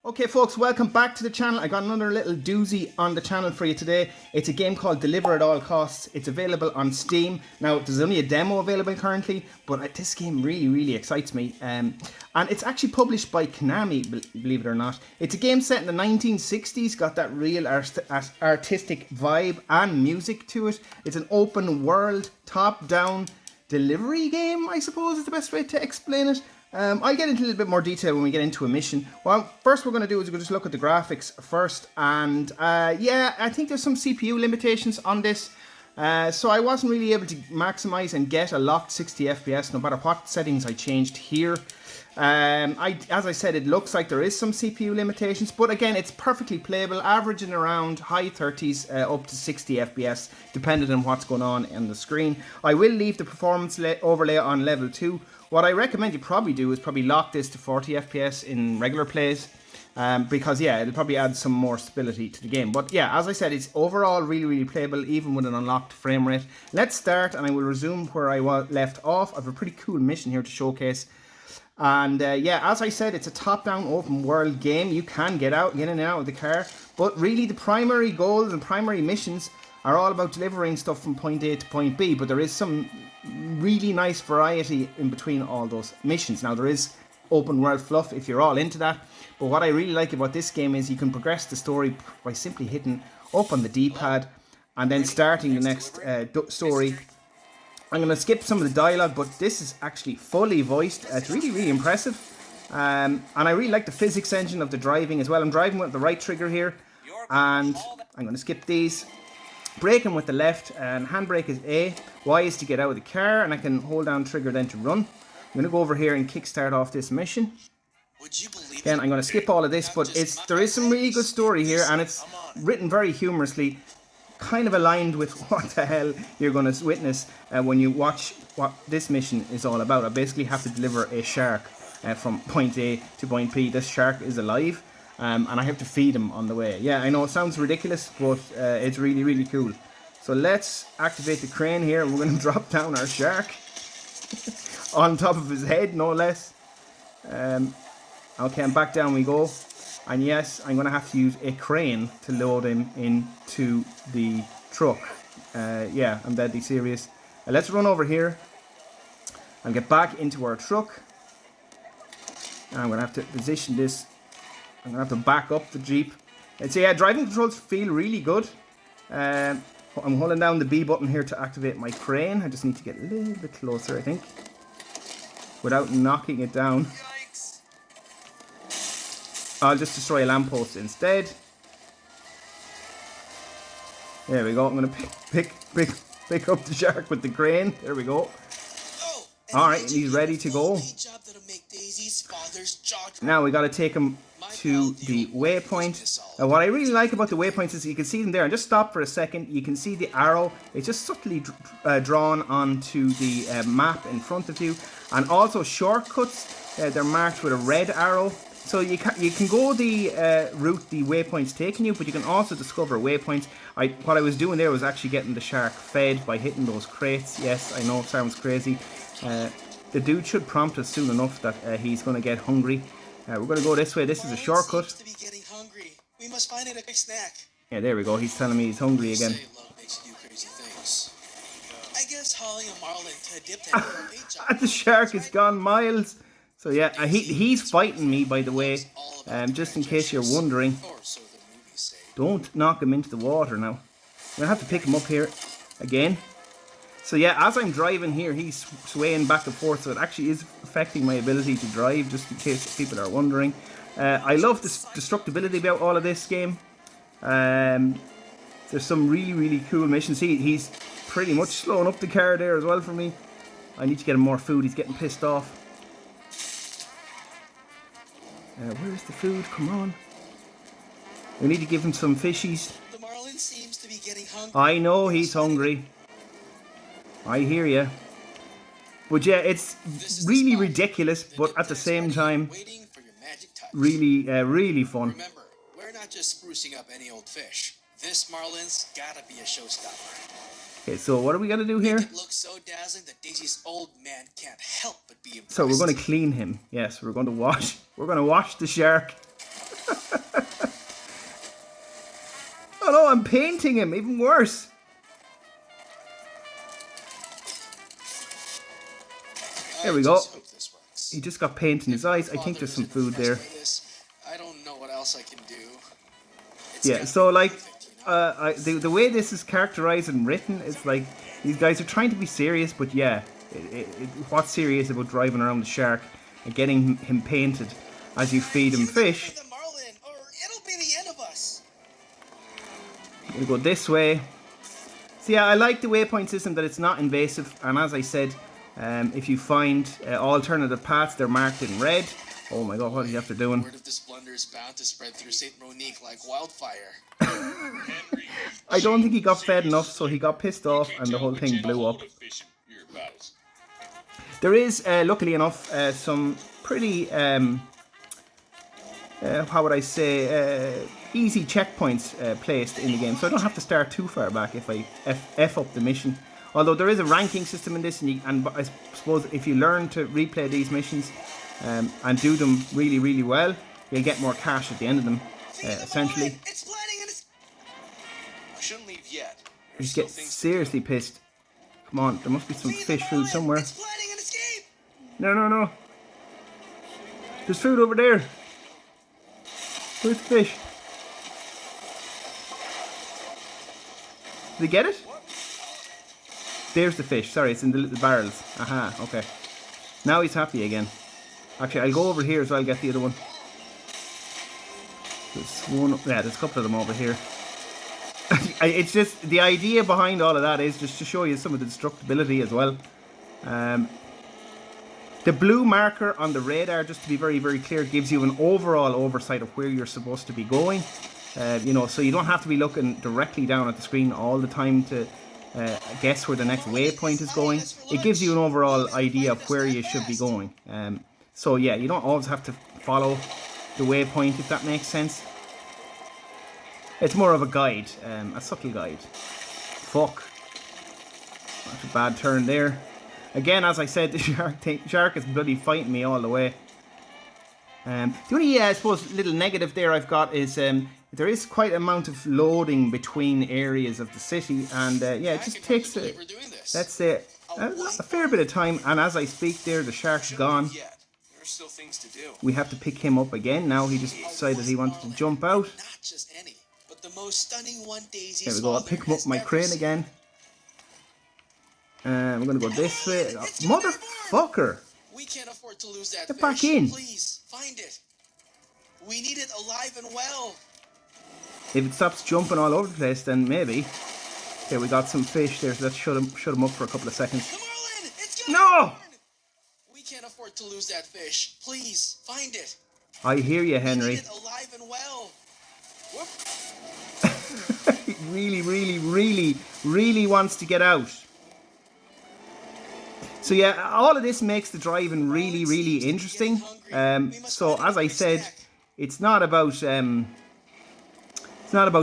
Okay folks, welcome back to the channel. I got another little doozy on the channel for you today. It's a game called Deliver at All Costs. It's available on Steam. Now there's only a demo available currently, but this game really excites me. And it's actually published by Konami, believe it or not. It's a game set in the 1960s, got that real artistic vibe and music to it. It's an open world, top-down delivery game, I suppose is the best way to explain it. I'll get into a little bit more detail when we get into a mission. Well, first we're going to do is we're going to just look at the graphics first. And yeah, I think there's some CPU limitations on this. So I wasn't really able to maximize and get a locked 60 FPS no matter what settings I changed here. As I said, it looks like there is some CPU limitations, but again, it's perfectly playable, averaging around high 30s up to 60 FPS, depending on what's going on the screen. I will leave the performance overlay on level 2. What I recommend you probably do is probably lock this to 40 FPS in regular plays, because yeah, it'll probably add some more stability to the game. But yeah, as I said, it's overall really playable, even with an unlocked frame rate. Let's start, and I will resume where I left off. I have a pretty cool mission here to showcase. And yeah, as I said, it's a top-down open world game. You can get in and out of the car, but really the primary goals and primary missions are all about delivering stuff from point A to point B, but there is some really nice variety in between all those missions. Now there is open world fluff if you're all into that, but what I really like about this game is you can progress the story by simply hitting up on the D-pad and then starting the next story. I'm going to skip some of the dialogue, but this is actually fully voiced. It's really impressive. And I really like the physics engine of the driving as well. I'm driving with the right trigger here, and I'm going to skip these. Braking with the left, and handbrake is A. Y is to get out of the car, and I can hold down trigger then to run. I'm going to go over here and kickstart off this mission. Again, I'm going to skip all of this, but there is some really good story here, and it's written very humorously, kind of aligned with what the hell you're going to witness when you watch what this mission is all about. I basically have to deliver a shark from point A to point B. This shark is alive, and I have to feed him on the way. Yeah, I know it sounds ridiculous, but it's really cool. So let's activate the crane here, and we're going to drop down our shark on top of his head, no less. Okay, and back down we go. And yes, I'm going to have to use a crane to load him into the truck. Yeah, I'm deadly serious. Let's run over here and get back into our truck. And I'm going to have to position this. I'm going to have to back up the Jeep. And so yeah, driving controls feel really good. I'm holding down the B button here to activate my crane. I just need to get a little bit closer, I think, without knocking it down. I'll just destroy a lamppost instead. There we go. I'm going to pick up the shark with the crane. There we go. Alright, he's ready to go. Now we got to take him to the waypoint. What I really like about the waypoints is you can see them there. And just stop for a second. You can see the arrow. It's just subtly drawn onto the map in front of you. And also shortcuts. They're marked with a red arrow. So you can go the route the waypoint's taking you, but you can also discover waypoints. What I was doing there was actually getting the shark fed by hitting those crates. Yes, I know it sounds crazy. The dude should prompt us soon enough that he's going to get hungry. We're going to go this way. This is a shortcut. We must find it a quick snack. Yeah, there we go. He's telling me he's hungry again. I guess hauling a marlin to dip that The shark has gone miles. So yeah, he's fighting me, by the way, just in case you're wondering. Don't knock him into the water now. I'm going to have to pick him up here again. So yeah, as I'm driving here, he's swaying back and forth, so it actually is affecting my ability to drive, just in case people are wondering. I love the destructibility about all of this game. There's some really cool missions. See, he's pretty much slowing up the car there as well for me. I need to get him more food. He's getting pissed off. Where's the food? Come on. We need to give him some fishies. The marlin seems to be getting hungry. I know he's hungry. I hear you. But yeah, it's really ridiculous, but at the same time, really fun. Remember, we're not just sprucing up any old fish. This marlin's gotta be a showstopper. Okay, so what are we gonna do here? It looks so dazzling that Daisy's old man can't help but be impressed. So we're gonna clean him. Yes, we're gonna wash the shark. No, I'm painting him. Even worse. There we I go. just hope this works. He just got paint in his eyes. I Father think there's some isn't food there. impressed by this, I don't know what else I can do. It's Yeah, gotta so be like, perfect, you know? the way this is characterized and written, it's like these guys are trying to be serious, but yeah, what's serious about driving around the shark and getting him painted as you feed him fish? The marlin, or it'll be the end of us. We'll go this way. So yeah, I like the waypoint system that it's not invasive, and as I said, if you find alternative paths, they're marked in red. Oh my god, what are you after doing? Word of this blunder is bound to spread through St. Monique like wildfire. I don't think he got fed enough, so he got pissed off and the whole thing blew up. There is, luckily enough, some pretty, how would I say, easy checkpoints placed in the game, so I don't have to start too far back if I F up the mission. Although there is a ranking system in this, and I suppose if you learn to replay these missions and do them really, really well, you'll get more cash at the end of them, essentially. It's planning and it's... I shouldn't leave yet. You just get seriously pissed. Come on, there must be some fish food somewhere. It's planning an escape. No, no, no. There's food over there. Where's the fish? Did they get it? There's the fish. Sorry, it's in the little barrels. Aha, okay. Now he's happy again. Actually, I'll go over here so I'll get the other one. There's one. Yeah, there's a couple of them over here. It's just, the idea behind all of that is just to show you some of the destructibility as well. The blue marker on the radar, just to be very, very clear, gives you an overall oversight of where you're supposed to be going. You know, so you don't have to be looking directly down at the screen all the time to guess where the next waypoint is going. It gives you an overall idea of where you should be going. So yeah, you don't always have to follow the waypoint, if that makes sense. It's more of a guide, a subtle guide. Fuck. That's a bad turn there. Again, as I said, the shark is bloody fighting me all the way. The only, I suppose, little negative there I've got is there is quite an amount of loading between areas of the city, and yeah, it just takes, let's say, a fair bit of time. And as I speak there, the shark's gone. There's still things to do. We have to pick him up again now. He just decided he wanted to jump out. Not just any, but the most stunning one Daisy. There we go. I'll pick him up with my crane again. We're gonna go this way. Oh, motherfucker! We can't afford to lose that Get fish. back in. Please find it. We need it alive and well. If it stops jumping all over the place, then maybe. Okay, we got some fish there, so let's shut him up for a couple of seconds. The marlin! It's gonna No! burn! We can't afford to lose that fish. Please find it. I hear you, We Henry. need it alive and well. Whoop. He really, really, really, really wants to get out. So yeah, all of this makes the driving really, really interesting. So as I said, it's not about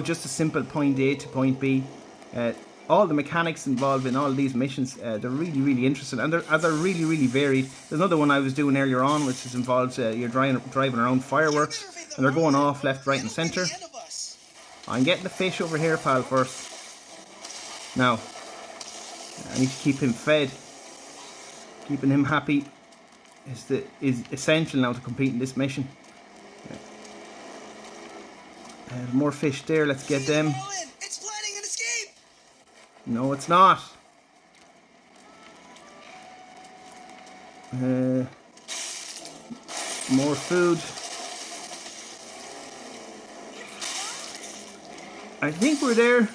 just a simple point A to point B. All the mechanics involved in all of these missions, they're really, really interesting, and they're really, really varied. There's another one I was doing earlier on, which involves you're driving around fireworks, and they're going off left, right, and centre. I'm getting the fish over here, pal, first. Now, I need to keep him fed. Keeping him happy is essential now to completing this mission. More fish there, let's get them. It's planning an escape. No, it's not. More food. I think we're there.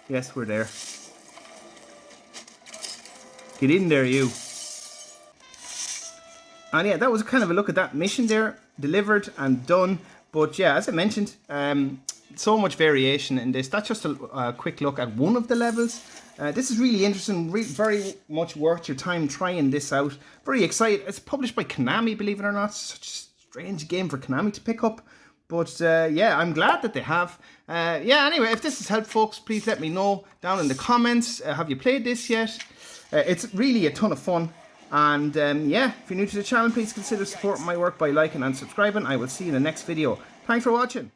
Yes, we're there. Get in there, you. And yeah, that was kind of a look at that mission there. Delivered and done. But yeah, as I mentioned, so much variation in this. That's just a quick look at one of the levels. This is really interesting, very much worth your time trying this out. Very excited. It's published by Konami, believe it or not. Such a strange game for Konami to pick up. But yeah, I'm glad that they have. Yeah, anyway, if this has helped folks, please let me know down in the comments. Have you played this yet? It's really a ton of fun. And yeah, if you're new to the channel, please consider supporting my work by liking and subscribing. I will see you in the next video. Thanks for watching.